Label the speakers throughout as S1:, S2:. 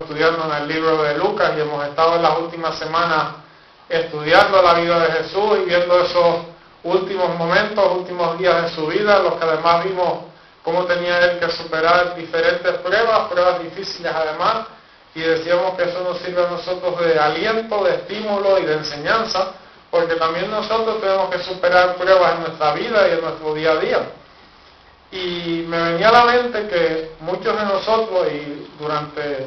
S1: estudiando en el libro de Lucas y hemos estado en las últimas semanas estudiando la vida de Jesús y viendo esos últimos momentos, últimos días de su vida, en los que además vimos cómo tenía él que superar diferentes pruebas difíciles además, y decíamos que eso nos sirve a nosotros de aliento, de estímulo y de enseñanza, porque también nosotros tenemos que superar pruebas en nuestra vida y en nuestro día a día. Y me venía a la mente que muchos de nosotros, y durante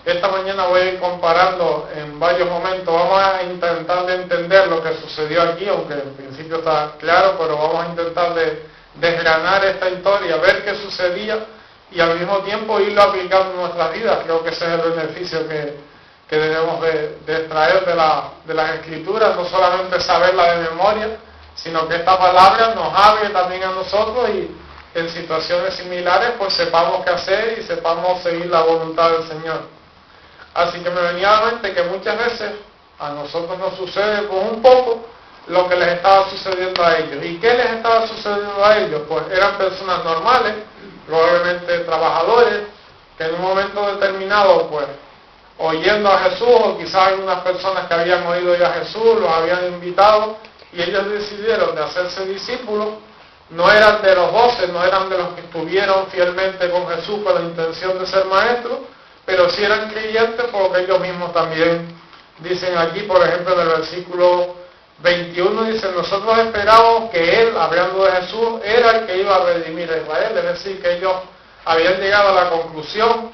S1: esta mañana voy a ir comparando en varios momentos, vamos a intentar de entender lo que sucedió aquí, aunque en principio está claro, pero vamos a intentar de desgranar esta historia, ver qué sucedía y al mismo tiempo irlo aplicando en nuestras vidas. Creo que ese es el beneficio que debemos de extraer de las Escrituras, no solamente saberla de memoria, sino que esta palabra nos abre también a nosotros y en situaciones similares pues sepamos qué hacer y sepamos seguir la voluntad del Señor. Así que me venía a la mente que muchas veces a nosotros nos sucede con un poco lo que les estaba sucediendo a ellos. ¿Y qué les estaba sucediendo a ellos? Pues eran personas normales, probablemente trabajadores, que en un momento determinado, pues, oyendo a Jesús, o quizás algunas personas que habían oído ya a Jesús, los habían invitado, y ellos decidieron de hacerse discípulos. No eran de los 12, no eran de los que estuvieron fielmente con Jesús con la intención de ser maestros, pero sí eran creyentes porque ellos mismos también dicen aquí, por ejemplo, en el versículo 21, dice: nosotros esperábamos que Él, hablando de Jesús, era el que iba a redimir a Israel. Es decir, que ellos habían llegado a la conclusión,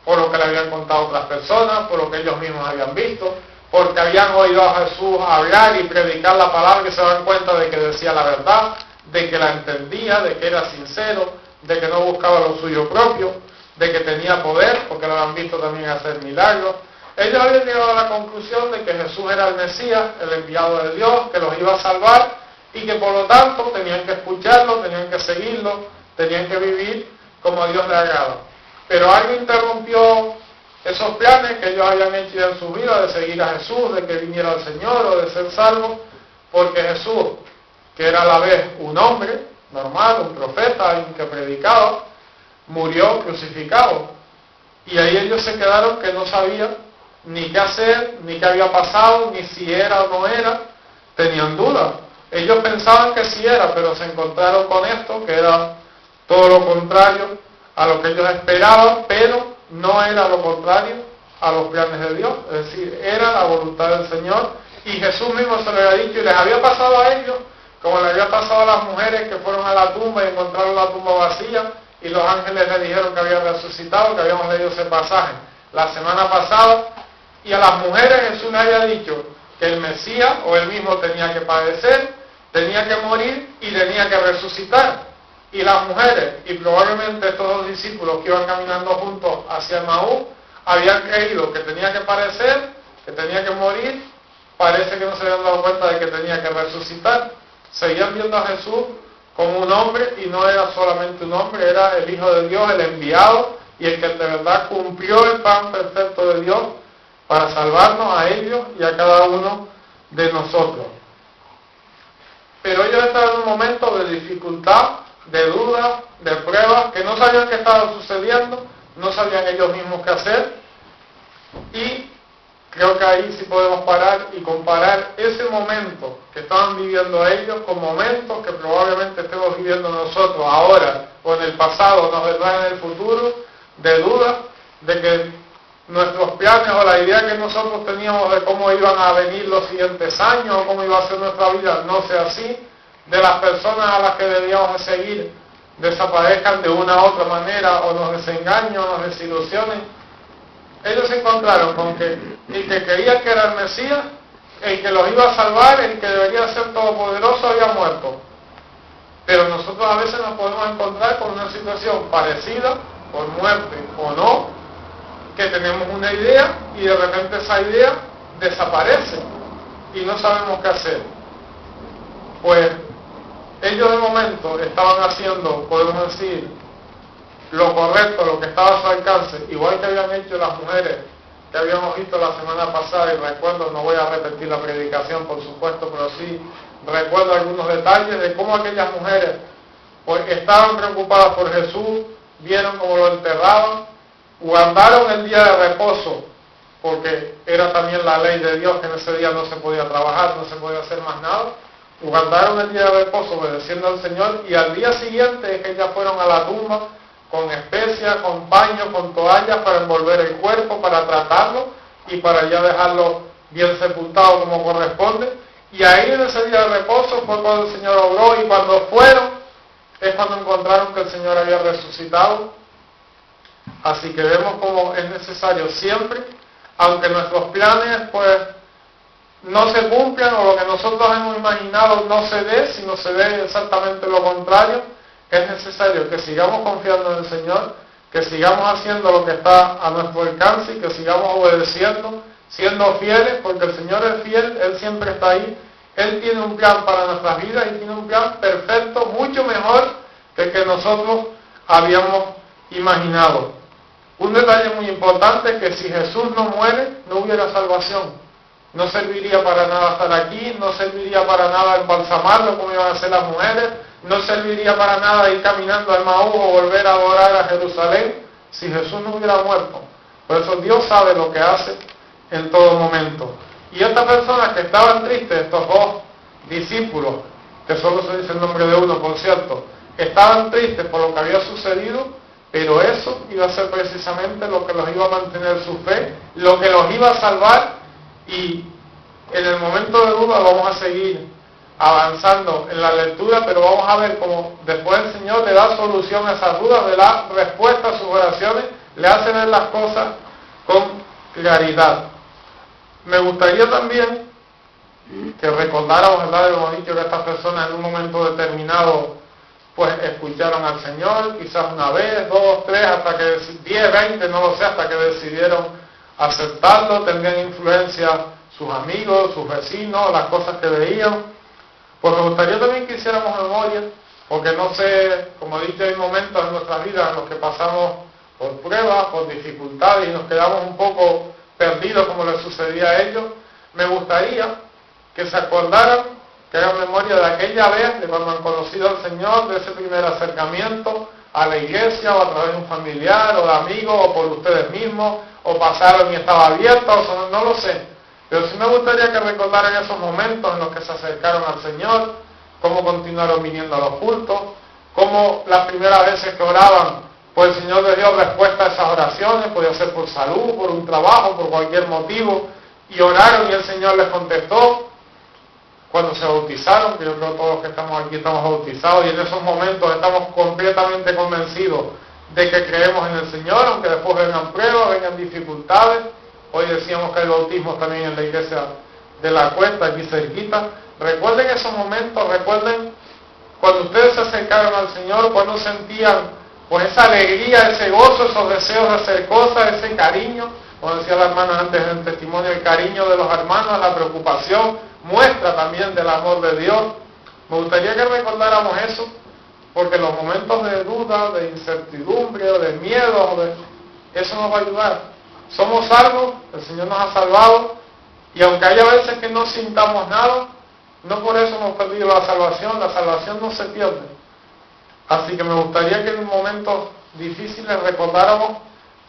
S1: por lo que le habían contado otras personas, por lo que ellos mismos habían visto, porque habían oído a Jesús hablar y predicar la palabra, que se dan cuenta de que decía la verdad, de que la entendía, de que era sincero, de que no buscaba lo suyo propio, de que tenía poder, porque lo habían visto también hacer milagros. Ellos habían llegado a la conclusión de que Jesús era el Mesías, el enviado de Dios, que los iba a salvar y que por lo tanto tenían que escucharlo, tenían que seguirlo, tenían que vivir como a Dios le agrada. Pero algo interrumpió esos planes que ellos habían hecho en su vida de seguir a Jesús, de que viniera el Señor o de ser salvos, porque Jesús, que era a la vez un hombre normal, un profeta, alguien que predicaba, murió crucificado. Y ahí ellos se quedaron que no sabían ni qué hacer, ni qué había pasado, ni si era o no era, tenían dudas. Ellos pensaban que sí era, pero se encontraron con esto, que era todo lo contrario a lo que ellos esperaban, pero no era lo contrario a los planes de Dios, es decir, era la voluntad del Señor, y Jesús mismo se lo había dicho, y les había pasado a ellos, como le había pasado a las mujeres que fueron a la tumba y encontraron la tumba vacía, y los ángeles le dijeron que había resucitado, que habíamos leído ese pasaje la semana pasada, y a las mujeres Jesús le había dicho que el Mesías, o él mismo, tenía que padecer, tenía que morir y tenía que resucitar. Y las mujeres, y probablemente estos dos discípulos que iban caminando juntos hacia Maús, habían creído que tenía que padecer, que tenía que morir, parece que no se habían dado cuenta de que tenía que resucitar. Seguían viendo a Jesús como un hombre, y no era solamente un hombre, era el Hijo de Dios, el enviado, y el que de verdad cumplió el plan perfecto de Dios para salvarnos a ellos y a cada uno de nosotros. Pero ellos estaban en un momento de dificultad, de dudas, de pruebas, que no sabían qué estaba sucediendo, no sabían ellos mismos qué hacer, y creo que ahí sí podemos parar y comparar ese momento que estaban viviendo ellos con momentos que probablemente estemos viviendo nosotros ahora o en el pasado, nos vendrán en el futuro, de dudas, de que nuestros planes o la idea que nosotros teníamos de cómo iban a venir los siguientes años o cómo iba a ser nuestra vida no sea así, de las personas a las que debíamos de seguir desaparezcan de una u otra manera o nos desengañen o nos desilusionen. Ellos se encontraron con que el que creía que era el Mesías, el que los iba a salvar, el que debería ser todopoderoso, había muerto. Pero nosotros a veces nos podemos encontrar con una situación parecida, por muerte o no, que tenemos una idea y de repente esa idea desaparece y no sabemos qué hacer. Pues ellos de momento estaban haciendo, podemos decir, lo correcto, lo que estaba a su alcance, igual que habían hecho las mujeres que habíamos visto la semana pasada, y recuerdo, no voy a repetir la predicación por supuesto, pero sí recuerdo algunos detalles de cómo aquellas mujeres pues estaban preocupadas por Jesús, vieron cómo lo enterraban, guardaron el día de reposo, porque era también la ley de Dios que en ese día no se podía trabajar, no se podía hacer más nada. Guardaron el día de reposo obedeciendo al Señor, y al día siguiente es que ya fueron a la tumba con especias, con paños, con toallas para envolver el cuerpo, para tratarlo y para ya dejarlo bien sepultado como corresponde. Y ahí en ese día de reposo fue cuando el Señor obró, y cuando fueron es cuando encontraron que el Señor había resucitado. Así que vemos como es necesario siempre, aunque nuestros planes pues no se cumplan o lo que nosotros hemos imaginado no se dé, sino se dé exactamente lo contrario, es necesario que sigamos confiando en el Señor, que sigamos haciendo lo que está a nuestro alcance y que sigamos obedeciendo, siendo fieles, porque el Señor es fiel, Él siempre está ahí. Él tiene un plan para nuestras vidas y tiene un plan perfecto, mucho mejor que el que nosotros habíamos imaginado. Un detalle muy importante es que si Jesús no muere, no hubiera salvación. No serviría para nada estar aquí, no serviría para nada embalsamarlo como iban a hacer las mujeres, no serviría para nada ir caminando al Maús o volver a adorar a Jerusalén si Jesús no hubiera muerto. Por eso Dios sabe lo que hace en todo momento. Y estas personas que estaban tristes, estos dos discípulos, que solo se dice el nombre de uno, por cierto, estaban tristes por lo que había sucedido, pero eso iba a ser precisamente lo que los iba a mantener su fe, lo que los iba a salvar, y en el momento de duda vamos a seguir avanzando en la lectura, pero vamos a ver cómo después el Señor le da solución a esas dudas, le da respuesta a sus oraciones, le hace ver las cosas con claridad. Me gustaría también que recordáramos, ¿verdad? Hemos dicho que estas personas en un momento determinado pues escucharon al Señor, quizás una vez, dos, tres, hasta que 10, 20, no lo sé, hasta que decidieron aceptarlo, tendrían influencia sus amigos, sus vecinos, las cosas que veían. Pues me gustaría también que hiciéramos memoria, porque no sé, como he dicho, hay momentos en nuestras vidas en los que pasamos por pruebas, por dificultades y nos quedamos un poco perdidos como les sucedía a ellos. Me gustaría que se acordaran, que hagan memoria de aquella vez, de cuando han conocido al Señor, de ese primer acercamiento a la iglesia, o a través de un familiar, o de amigos, o por ustedes mismos, o pasaron y estaba abierta, o no lo sé. Pero sí me gustaría que recordaran esos momentos en los que se acercaron al Señor, cómo continuaron viniendo a los cultos, cómo las primeras veces que oraban, pues el Señor les dio respuesta a esas oraciones, podía ser por salud, por un trabajo, por cualquier motivo, y oraron y el Señor les contestó. Cuando se bautizaron, que yo creo que todos los que estamos aquí estamos bautizados, y en esos momentos estamos completamente convencidos de que creemos en el Señor, aunque después vengan pruebas, vengan dificultades. Hoy decíamos que hay bautismos también en la iglesia de la Cuesta, aquí cerquita. Recuerden esos momentos, recuerden cuando ustedes se acercaron al Señor, cuando sentían pues esa alegría, ese gozo, esos deseos de hacer cosas, ese cariño, como decía la hermana antes en el testimonio, el cariño de los hermanos, la preocupación, muestra también del amor de Dios. Me gustaría que recordáramos eso, porque los momentos de duda, de incertidumbre, de miedo, eso nos va a ayudar. Somos salvos, el Señor nos ha salvado, y aunque haya veces que no sintamos nada, no por eso hemos perdido la salvación no se pierde. Así que me gustaría que en momentos difíciles recordáramos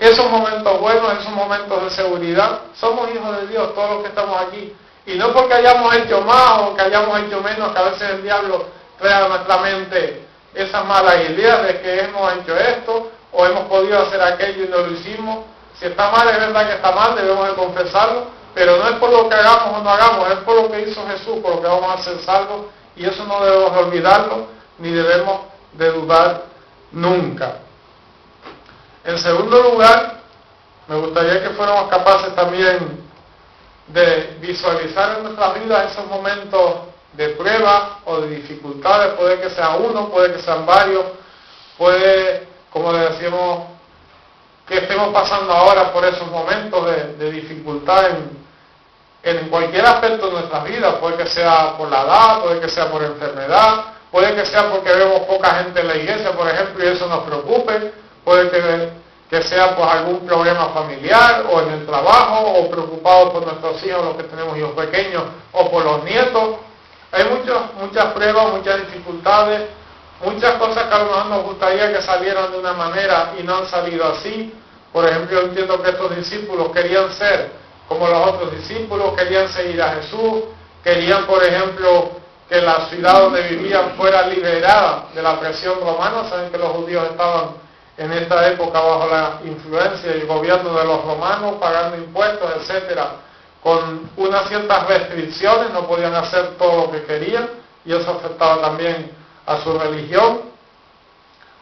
S1: esos momentos buenos, esos momentos de seguridad. Somos hijos de Dios, todos los que estamos aquí. Y no porque hayamos hecho más o que hayamos hecho menos, que a veces el diablo trae a nuestra mente esas malas ideas de que hemos hecho esto o hemos podido hacer aquello y no lo hicimos. Si está mal, es verdad que está mal, debemos de confesarlo, pero no es por lo que hagamos o no hagamos, es por lo que hizo Jesús, por lo que vamos a ser salvos, y eso no debemos de olvidarlo, ni debemos de dudar nunca. En segundo lugar, me gustaría que fuéramos capaces también de visualizar en nuestras vidas esos momentos de prueba o de dificultades. Puede que sea uno, puede que sean varios, puede, como le decíamos, que estemos pasando ahora por esos momentos de dificultad en cualquier aspecto de nuestras vidas. Puede que sea por la edad, puede que sea por enfermedad, puede que sea porque vemos poca gente en la iglesia, por ejemplo, y eso nos preocupe, puede que sea por algún problema familiar o en el trabajo, o preocupados por nuestros hijos, los que tenemos hijos pequeños, o por los nietos. Hay muchas pruebas, muchas dificultades, muchas cosas que a lo mejor nos gustaría que salieran de una manera y no han salido así. Por ejemplo, yo entiendo que estos discípulos querían ser como los otros discípulos, querían seguir a Jesús, querían, por ejemplo, que la ciudad donde vivían fuera liberada de la presión romana. Saben que los judíos estaban en esta época bajo la influencia y el gobierno de los romanos, pagando impuestos, etcétera, con unas ciertas restricciones, no podían hacer todo lo que querían, y eso afectaba también a su religión.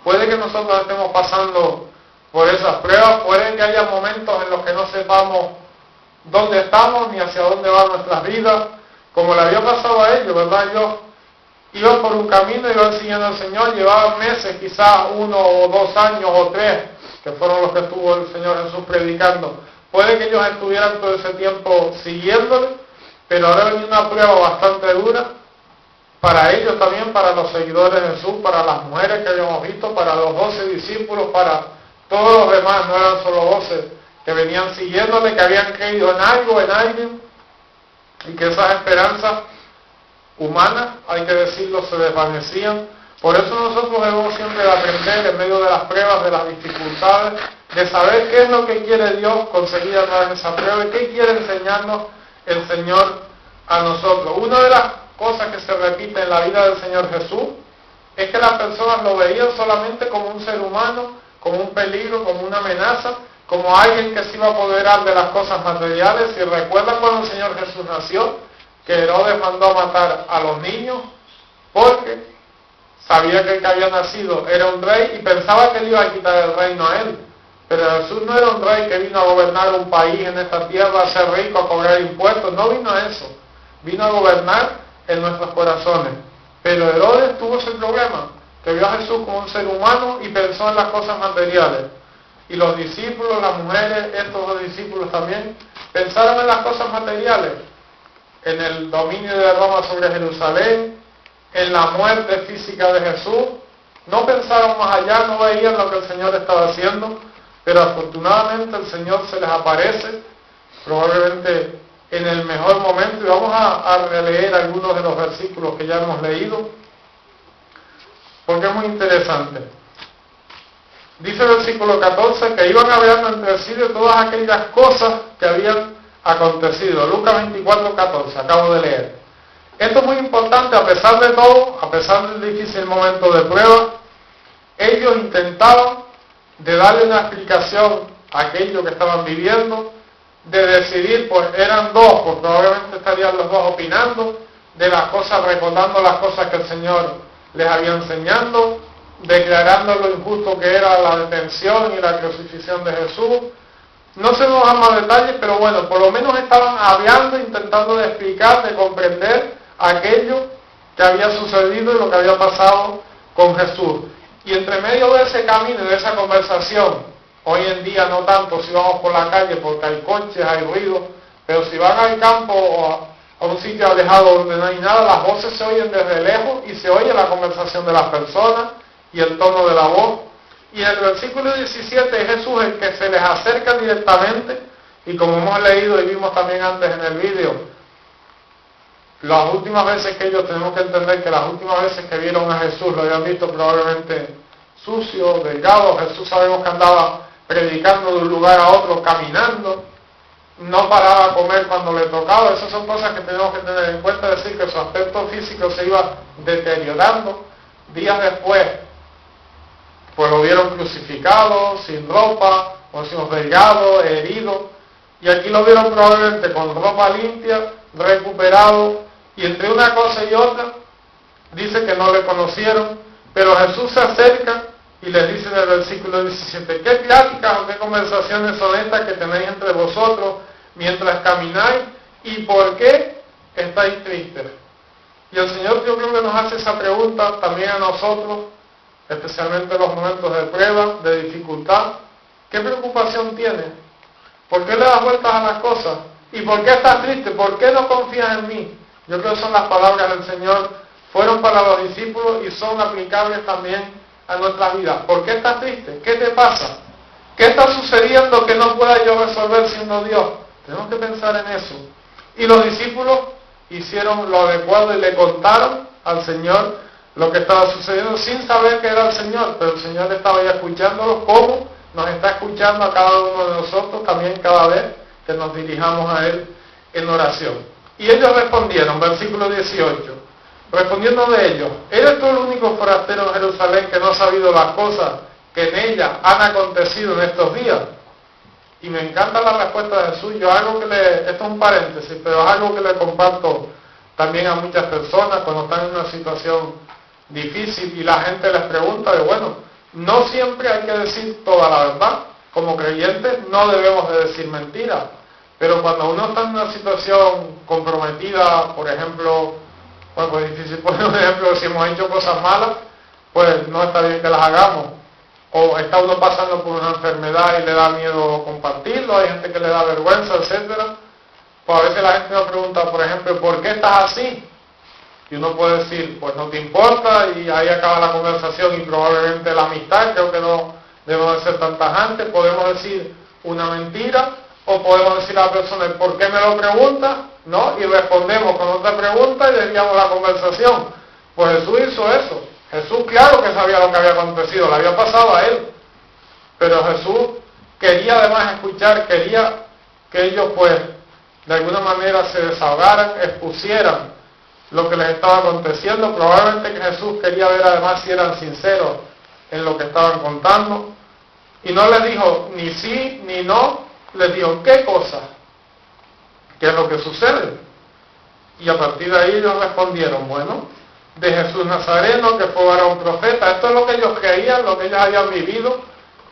S1: Puede que nosotros estemos pasando por esas pruebas, puede que haya momentos en los que no sepamos dónde estamos ni hacia dónde van nuestras vidas, como le había pasado a ellos, ¿verdad? Ellos iban por un camino, iban siguiendo al Señor, llevaban meses, quizás 1 o 2 años o 3, que fueron los que estuvo el Señor Jesús predicando. Puede que ellos estuvieran todo ese tiempo siguiéndole, pero ahora venía una prueba bastante dura para ellos también, para los seguidores de Jesús, para las mujeres que habíamos visto, para los 12 discípulos, para todos los demás, no eran solo 12 que venían siguiéndole, que habían creído en algo, en alguien, y que esas esperanzas humanas, hay que decirlo, se desvanecían. Por eso nosotros debemos siempre de aprender en medio de las pruebas, de las dificultades, de saber qué es lo que quiere Dios conseguir a través de esa prueba y qué quiere enseñarnos el Señor a nosotros. Una de las cosas que se repite en la vida del Señor Jesús es que las personas lo veían solamente como un ser humano, como un peligro, como una amenaza, como alguien que se iba a apoderar de las cosas materiales. Y recuerdan cuando el Señor Jesús nació, que Herodes mandó a matar a los niños porque sabía que el que había nacido era un rey y pensaba que le iba a quitar el reino a él. Pero Jesús no era un rey que vino a gobernar un país en esta tierra, a ser rico, a cobrar impuestos. No vino a eso. Vino a gobernar en nuestros corazones. Pero Herodes tuvo ese problema, que vio a Jesús como un ser humano y pensó en las cosas materiales. Y los discípulos, las mujeres, estos dos discípulos también, pensaron en las cosas materiales, en el dominio de Roma sobre Jerusalén, en la muerte física de Jesús. No pensaron más allá, no veían lo que el Señor estaba haciendo, pero afortunadamente el Señor se les aparece, probablemente en el mejor momento, y vamos a releer algunos de los versículos que ya hemos leído, porque es muy interesante. Dice el versículo 14 que iban hablando entre sí de todas aquellas cosas que habían acontecido. Lucas 24, 14, acabo de leer. Esto es muy importante, a pesar de todo, a pesar del difícil momento de prueba, ellos intentaban de darle una explicación a aquello que estaban viviendo, de decidir, pues eran dos, pues probablemente estarían los dos opinando de las cosas, recordando las cosas que el Señor les había enseñado, declarando lo injusto que era la detención y la crucifixión de Jesús. No se nos dan más detalles, pero bueno, por lo menos estaban hablando, intentando de explicar, de comprender aquello que había sucedido y lo que había pasado con Jesús. Y entre medio de ese camino y de esa conversación, hoy en día no tanto si vamos por la calle porque hay coches, hay ruido, pero si van al campo o a un sitio alejado donde no hay nada, las voces se oyen desde lejos y se oye la conversación de las personas y el tono de la voz. Y en el versículo 17 es Jesús el que se les acerca directamente, y como hemos leído y vimos también antes en el vídeo, las últimas veces que ellos, tenemos que entender que las últimas veces que vieron a Jesús lo habían visto probablemente sucio, delgado. Jesús sabemos que andaba predicando de un lugar a otro, caminando, no paraba a comer cuando le tocaba. Esas son cosas que tenemos que tener en cuenta, es decir, que su aspecto físico se iba deteriorando. Días después, pues lo vieron crucificado, sin ropa, como decimos, delgado, herido, y aquí lo vieron probablemente con ropa limpia, recuperado, y entre una cosa y otra, dice que no le conocieron, pero Jesús se acerca y les dice en el versículo 17, ¿qué pláticas o qué conversaciones son estas que tenéis entre vosotros mientras camináis? ¿Y por qué estáis tristes? Y el Señor, yo creo que nos hace esa pregunta también a nosotros, especialmente en los momentos de prueba, de dificultad. ¿Qué preocupación tienes? ¿Por qué le das vueltas a las cosas? ¿Y por qué estás triste? ¿Por qué no confías en mí? Yo creo que son las palabras del Señor, fueron para los discípulos y son aplicables también a nuestras vidas. ¿Por qué estás triste? ¿Qué te pasa? ¿Qué está sucediendo que no pueda yo resolver siendo Dios? Tenemos que pensar en eso. Y los discípulos hicieron lo adecuado y le contaron al Señor lo que estaba sucediendo sin saber que era el Señor, pero el Señor estaba ya escuchándolos como nos está escuchando a cada uno de nosotros también cada vez que nos dirijamos a Él en oración. Y ellos respondieron, versículo 18, respondiendo de ellos, ¿eres tú el único forastero en Jerusalén que no ha sabido las cosas que en ella han acontecido en estos días? Y me encanta la respuesta de Jesús. Esto es un paréntesis, pero es algo que le comparto también a muchas personas cuando están en una situación difícil y la gente les pregunta no siempre hay que decir toda la verdad. Como creyentes no debemos de decir mentiras, pero cuando uno está en una situación comprometida, por ejemplo, es difícil poner un ejemplo, si hemos hecho cosas malas, pues no está bien que las hagamos. O está uno pasando por una enfermedad y le da miedo compartirlo, hay gente que le da vergüenza, etcétera. Pues a veces la gente nos pregunta, por ejemplo, ¿por qué estás así? Y uno puede decir, pues no te importa, y ahí acaba la conversación y probablemente la amistad, creo que no debemos de ser tan tajantes. Podemos decir una mentira, o podemos decir a la persona, ¿por qué me lo preguntas? ¿No? Y respondemos con otra pregunta y desviamos la conversación. Pues Jesús hizo eso. Jesús claro que sabía lo que había acontecido, le había pasado a él. Pero Jesús quería además escuchar, quería que ellos pues de alguna manera se desahogaran, expusieran lo que les estaba aconteciendo. Probablemente que Jesús quería ver además si eran sinceros en lo que estaban contando. Y no les dijo ni sí ni no, les dijo ¿qué cosa? ¿Qué es lo que sucede? Y a partir de ahí ellos respondieron, de Jesús Nazareno, que fue varón profeta. Esto es lo que ellos creían, lo que ellos habían vivido,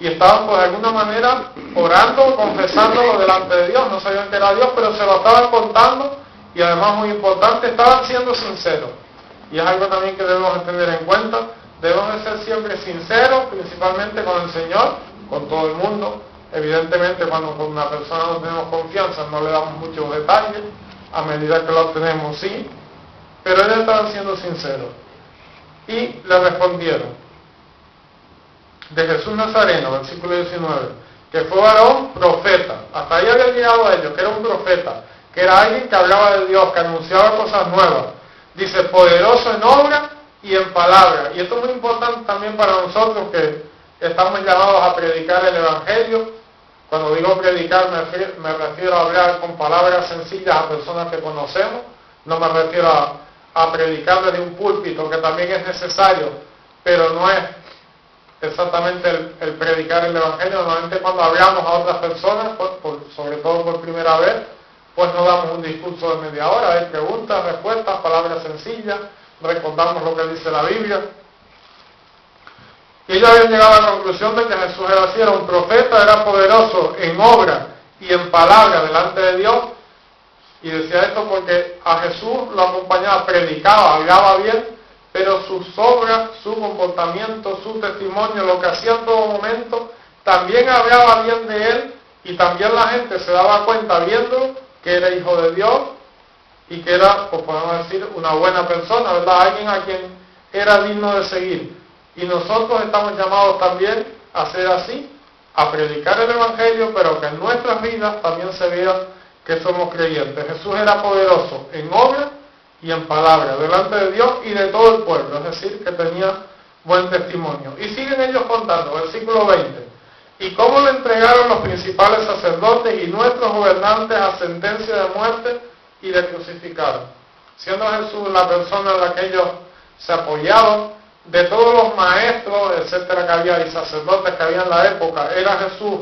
S1: y estaban pues de alguna manera orando, confesándolo delante de Dios. No sabían que era Dios, pero se lo estaban contando, y además muy importante, estaban siendo sinceros. Y es algo también que debemos de tener en cuenta. Debemos de ser siempre sinceros, principalmente con el Señor, con todo el mundo. Evidentemente cuando con una persona no tenemos confianza no le damos muchos detalles, a medida que lo tenemos sí, pero ellos estaban siendo sinceros. Y le respondieron, de Jesús Nazareno, versículo 19, que fue varón profeta. Hasta ahí había llegado a ellos, que era un profeta, que era alguien que hablaba de Dios, que anunciaba cosas nuevas. Dice, poderoso en obra y en palabra. Y esto es muy importante también para nosotros que estamos llamados a predicar el Evangelio. Cuando digo predicar me refiero a hablar con palabras sencillas a personas que conocemos. No me refiero a predicar desde un púlpito, que también es necesario, pero no es exactamente el predicar el Evangelio. Normalmente cuando hablamos a otras personas, sobre todo por primera vez, pues no damos un discurso de media hora, hay preguntas, respuestas, palabras sencillas, recordamos lo que dice la Biblia. Y ellos habían llegado a la conclusión de que Jesús era así, era un profeta, era poderoso en obra y en palabra delante de Dios. Y decía esto porque a Jesús lo acompañaba, predicaba, hablaba bien, pero sus obras, su comportamiento, su testimonio, lo que hacía en todo momento, también hablaba bien de él, y también la gente se daba cuenta viendo que era hijo de Dios y que era, pues podemos decir, una buena persona, ¿verdad? Alguien a quien era digno de seguir. Y nosotros estamos llamados también a ser así, a predicar el Evangelio, pero que en nuestras vidas también se vea que somos creyentes. Jesús era poderoso en obra y en palabra, delante de Dios y de todo el pueblo, es decir, que tenía buen testimonio. Y siguen ellos contando, versículo 20, y cómo le entregaron los principales sacerdotes y nuestros gobernantes a sentencia de muerte y le crucificaron. Siendo Jesús la persona en la que ellos se apoyaban, de todos los maestros, etcétera, que había y sacerdotes que había en la época, era Jesús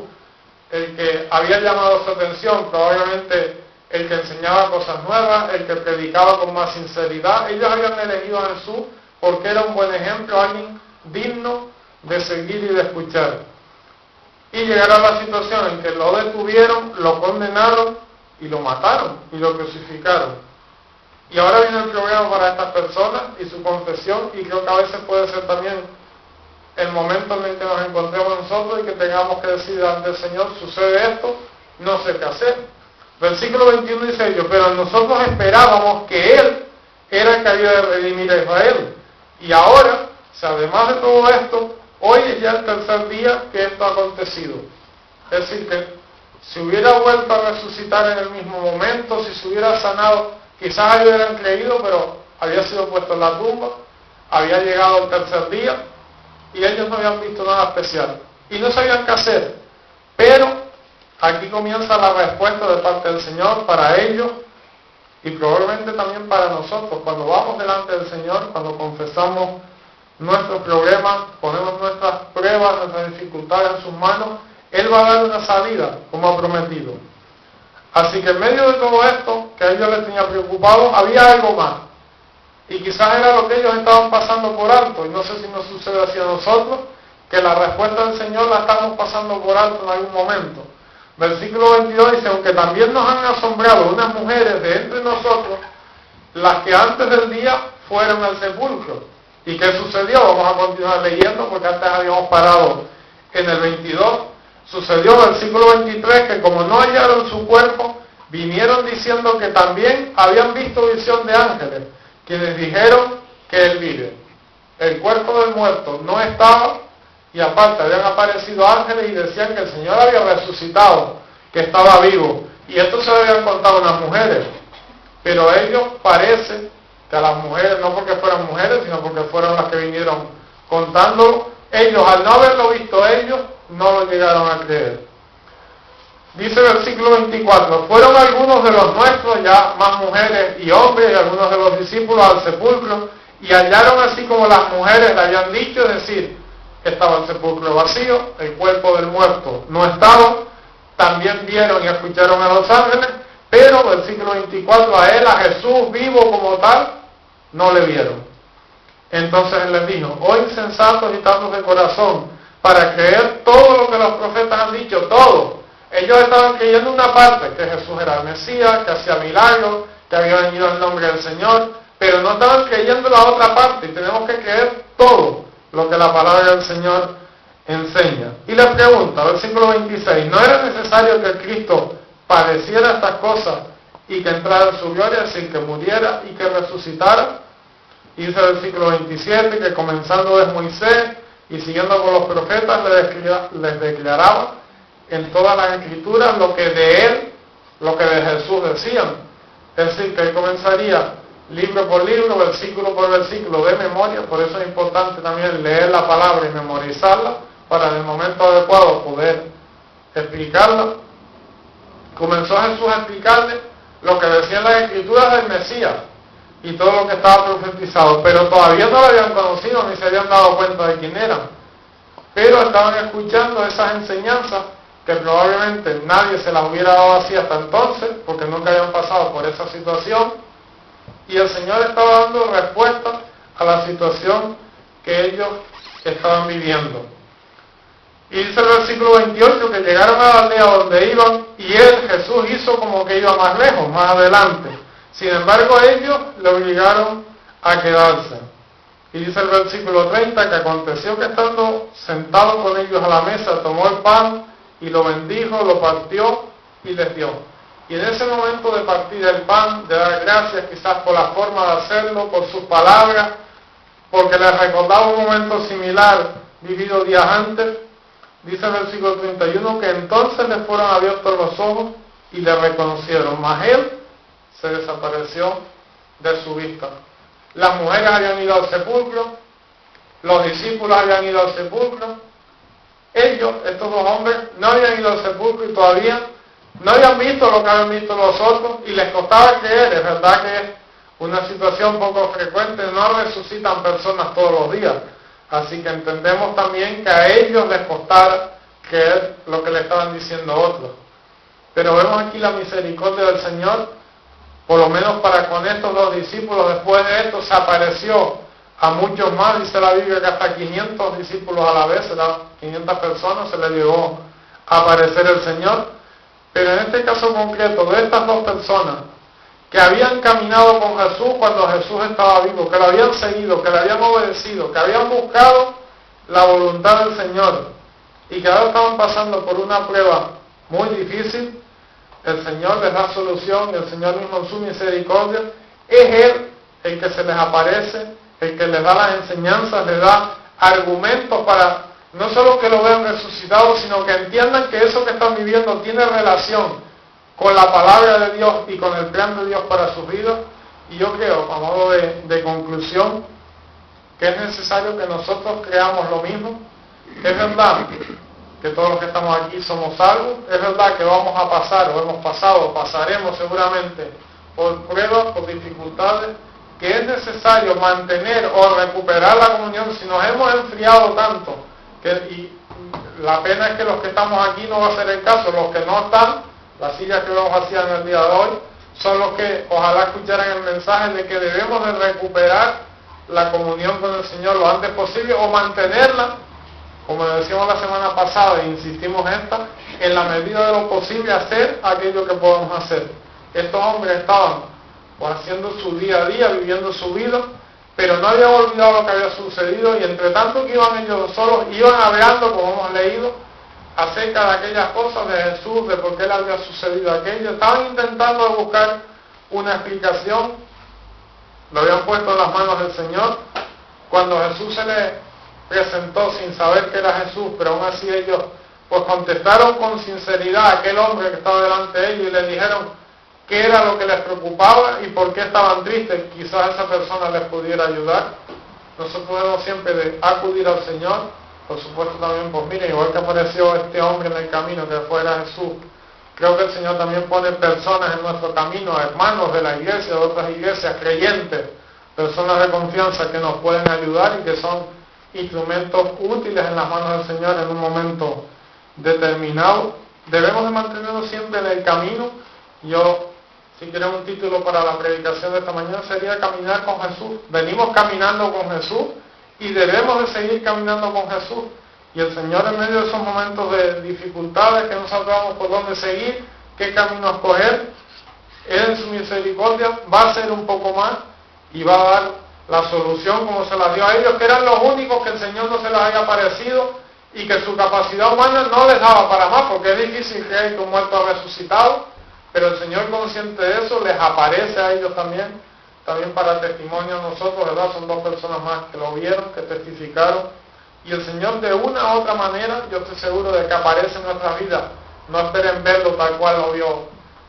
S1: el que había llamado su atención, probablemente el que enseñaba cosas nuevas, el que predicaba con más sinceridad. Ellos habían elegido a Jesús porque era un buen ejemplo, alguien digno de seguir y de escuchar. Y llegaron a la situación en que lo detuvieron, lo condenaron y lo mataron y lo crucificaron. Y ahora viene el problema para estas personas y su confesión, y creo que a veces puede ser también el momento en el que nos encontremos nosotros y que tengamos que decir ante el Señor, sucede esto, no sé qué hacer. Versículo 21 dice ellos, pero nosotros esperábamos que Él era el que había de redimir a Israel. Y ahora, además de todo esto, hoy es ya el tercer día que esto ha acontecido. Es decir, que si hubiera vuelto a resucitar en el mismo momento, si se hubiera sanado, quizás ellos hubieran creído, pero había sido puesto en la tumba, había llegado el tercer día, y ellos no habían visto nada especial. y no sabían qué hacer. Pero aquí comienza la respuesta de parte del Señor para ellos y probablemente también para nosotros. Cuando vamos delante del Señor, cuando confesamos nuestros problemas, ponemos nuestras pruebas, nuestras dificultades en sus manos, Él va a dar una salida, como ha prometido. Así que en medio de todo esto, que a ellos les tenía preocupado, había algo más. Y quizás era lo que ellos estaban pasando por alto, y no sé si nos sucede así a nosotros, que la respuesta del Señor la estamos pasando por alto en algún momento. Versículo 22 dice, aunque también nos han asombrado unas mujeres de entre nosotros, las que antes del día fueron al sepulcro. ¿Y qué sucedió? Vamos a continuar leyendo, porque antes habíamos parado en el 22. Sucedió, versículo 23, que como no hallaron su cuerpo, vinieron diciendo que también habían visto visión de ángeles, quienes dijeron que él vive. El cuerpo del muerto no estaba, y aparte habían aparecido ángeles y decían que el Señor había resucitado, que estaba vivo. Y esto se lo habían contado a unas mujeres. Pero ellos parece que a las mujeres, no porque fueran mujeres, sino porque fueron las que vinieron contándolo, ellos al no haberlo visto ellos, no lo llegaron a creer. Dice el versículo 24, fueron algunos de los nuestros, ya más mujeres y hombres, y algunos de los discípulos al sepulcro, y hallaron así como las mujeres le habían dicho, es decir, que estaba el sepulcro vacío, el cuerpo del muerto no estaba, también vieron y escucharon a los ángeles, pero, versículo 24, a él, a Jesús vivo como tal, no le vieron. Entonces él les dijo, oh insensatos y tardos de corazón, para creer todo lo que los profetas han dicho, todo. Ellos estaban creyendo una parte, que Jesús era el Mesías, que hacía milagros, que había venido en nombre del Señor, pero no estaban creyendo la otra parte, y tenemos que creer todo lo que la palabra del Señor enseña. Y le pregunta, versículo 26, ¿no era necesario que Cristo padeciera estas cosas y que entrara en su gloria, es decir, que muriera y que resucitara? Y dice el versículo 27, que comenzando desde Moisés y siguiendo con los profetas, les declaraba en todas las escrituras lo que de él, lo que de Jesús decían. Es decir, que él comenzaría libro por libro, versículo por versículo, de memoria. Por eso es importante también leer la palabra y memorizarla, para en el momento adecuado poder explicarla. Comenzó Jesús a explicarle lo que decían las escrituras del Mesías y todo lo que estaba profetizado, pero todavía no lo habían conocido ni se habían dado cuenta de quién eran, pero estaban escuchando esas enseñanzas que probablemente nadie se las hubiera dado así hasta entonces, porque nunca habían pasado por esa situación, y el Señor estaba dando respuesta a la situación que ellos estaban viviendo. Y dice el versículo 28 que llegaron a la aldea donde iban, y él, Jesús, hizo como que iba más lejos, más adelante. Sin embargo, ellos le obligaron a quedarse. Y dice el versículo 30 que aconteció que estando sentado con ellos a la mesa, tomó el pan y lo bendijo, lo partió y les dio. Y en ese momento de partir el pan, de dar gracias quizás por la forma de hacerlo, por sus palabras, porque les recordaba un momento similar vivido días antes, dice el versículo 31 que entonces les fueron abiertos los ojos y le reconocieron, mas él se desapareció de su vista. Las mujeres habían ido al sepulcro, los discípulos habían ido al sepulcro, ellos, estos dos hombres, no habían ido al sepulcro y todavía no habían visto lo que habían visto los otros y les costaba creer. Es verdad que es una situación poco frecuente, no resucitan personas todos los días, así que entendemos también que a ellos les costara creer lo que le estaban diciendo otros. Pero vemos aquí la misericordia del Señor, por lo menos para con estos dos discípulos. Después de esto se apareció a muchos más, dice la Biblia que hasta 500 discípulos a la vez, 500 personas se le llegó a aparecer el Señor. Pero en este caso concreto, de estas dos personas que habían caminado con Jesús cuando Jesús estaba vivo, que lo habían seguido, que le habían obedecido, que habían buscado la voluntad del Señor y que ahora estaban pasando por una prueba muy difícil, el Señor les da solución, y el Señor mismo en su misericordia, es Él el que se les aparece, el que les da las enseñanzas, les da argumentos para no solo que lo vean resucitado, sino que entiendan que eso que están viviendo tiene relación con la palabra de Dios y con el plan de Dios para sus vidas. Y yo creo, a modo de conclusión, que es necesario que nosotros creamos lo mismo. Es verdad que todos los que estamos aquí somos salvos. Es verdad que vamos a pasar, o hemos pasado, pasaremos seguramente por pruebas, por dificultades, que es necesario mantener o recuperar la comunión si nos hemos enfriado tanto, y la pena es que los que estamos aquí no va a ser el caso, los que no están, las sillas que vemos vacías en el día de hoy, son los que ojalá escucharan el mensaje de que debemos de recuperar la comunión con el Señor lo antes posible, o mantenerla, como decíamos la semana pasada e insistimos en la medida de lo posible hacer aquello que podamos hacer. Estos hombres estaban haciendo su día a día, viviendo su vida, pero no habían olvidado lo que había sucedido, y entre tanto que iban ellos solos, iban hablando, como hemos leído, acerca de aquellas cosas de Jesús, de por qué le había sucedido aquello. Estaban intentando buscar una explicación, lo habían puesto en las manos del Señor. Cuando Jesús se les presentó sin saber que era Jesús, pero aún así ellos pues contestaron con sinceridad a aquel hombre que estaba delante de ellos y le dijeron qué era lo que les preocupaba y por qué estaban tristes. Quizás esa persona les pudiera ayudar. Nosotros debemos siempre de acudir al Señor. Por supuesto también, pues miren, igual que apareció este hombre en el camino que fuera Jesús, creo que el Señor también pone personas en nuestro camino, hermanos de la iglesia, de otras iglesias, creyentes, personas de confianza que nos pueden ayudar y que son instrumentos útiles en las manos del Señor en un momento determinado. Debemos de mantenernos siempre en el camino. Yo, si quieren un título para la predicación de esta mañana, sería Caminar con Jesús. Venimos caminando con Jesús y debemos de seguir caminando con Jesús. Y el Señor, en medio de esos momentos de dificultades, que no sabemos por dónde seguir, qué camino escoger, Él en su misericordia va a hacer un poco más y va a dar la solución como se la dio a ellos, que eran los únicos que el Señor no se les haya parecido y que su capacidad humana no les daba para más, porque es difícil creer que un muerto ha resucitado, pero el Señor, consciente de eso, les aparece a ellos también para testimonio a nosotros, ¿verdad? Son dos personas más que lo vieron, que testificaron, y el Señor de una u otra manera, yo estoy seguro de que aparece en nuestras vidas. No esperen verlo tal cual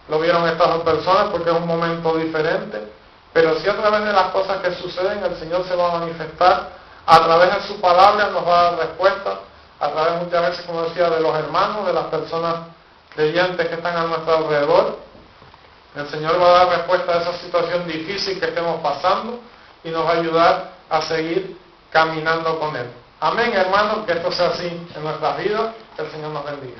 S1: lo vieron estas dos personas, porque es un momento diferente, pero sí a través de las cosas que suceden, el Señor se va a manifestar, a través de su palabra nos va a dar respuesta, a través muchas veces, como decía, de los hermanos, de las personas creyentes que están a nuestro alrededor. El Señor va a dar respuesta a esa situación difícil que estemos pasando y nos va a ayudar a seguir caminando con Él. Amén, hermanos, que esto sea así en nuestras vidas. Que el Señor nos bendiga.